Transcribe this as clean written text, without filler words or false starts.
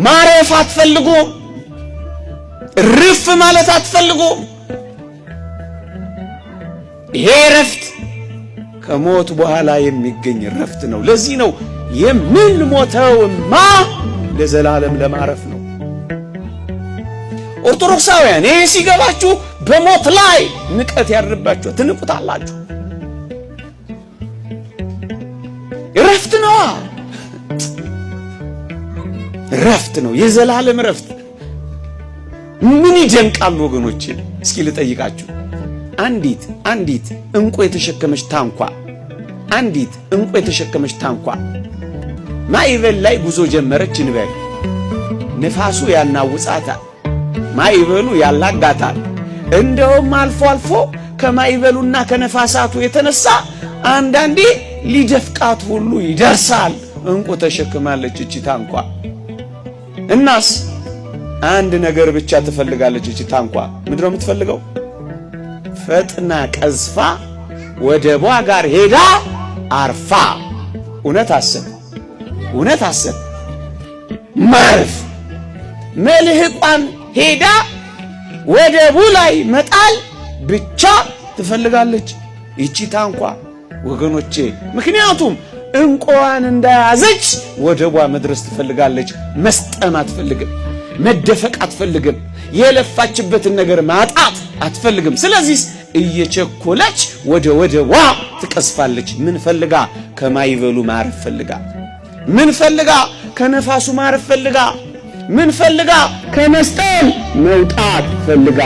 ማረፍ አትፈልጉም? ርፍ ማለት አትፈልጉም? ይሄ ረፍት ከሞት በኋላ የሚገኝ ረፍት ነው። ለዚህ ነው የምንሞተውማ ለዘላለም ለማረፍ ነው። ኦርቶዶክሳውያን ይሄ ሲገባችሁ በሞት ላይ ንቀት ያድርባችሁ፣ ትንቁታላችሁ። ረፍት ነው፣ ረፍት ነው፣ የዘላለም ረፍት። ምን ይደንቃል ወገኖቼ? እስኪ ልጠይቃችሁ። አንዲት እንቁ የተሸከመች ታንኳ ማዕበል ላይ ጉዞ ጀመረች እንበል። ነፋሱ ያናውጻታል፣ ማዕበሉ ያላጋታል። እንደውም አልፎ አልፎ ከማዕበሉና ከነፋሳቱ የተነሳ አንዳንዴ ሊደፍቃት ሁሉ ይደርሳል። እንቁ ተሸክማለች እቺ ታንኳ። እናስ አንድ ነገር ብቻ ትፈልጋለች እቺ ታንኳ። ምንድነው የምትፈልገው? ፈጥና ቀዝፋ ወደቧ ጋር ሄዳ አርፋ። እውነት አሰብ ማረፍ፣ መልህቋን ሄዳ ወደቡ ላይ መጣል ብቻ ትፈልጋለች ይቺ ታንኳ ወገኖቼ። ምክንያቱም እንቁዋን እንዳያዘች ወደቧ መድረስ ትፈልጋለች። መስጠም አትፈልግም፣ መደፈቅ አትፈልግም፣ የለፋችበትን ነገር ማጣት አትፈልግም። ስለዚህ እየቸኮለች ወደ ወደቧ ትቀስፋለች። ምን ፈልጋ? ከማይበሉ ማረፍ ፈልጋ። ምን ፈልጋ? ከነፋሱ ማረፍ ፈልጋ። ምን ፈልጋ? ከመስጠም መውጣት ፈልጋ።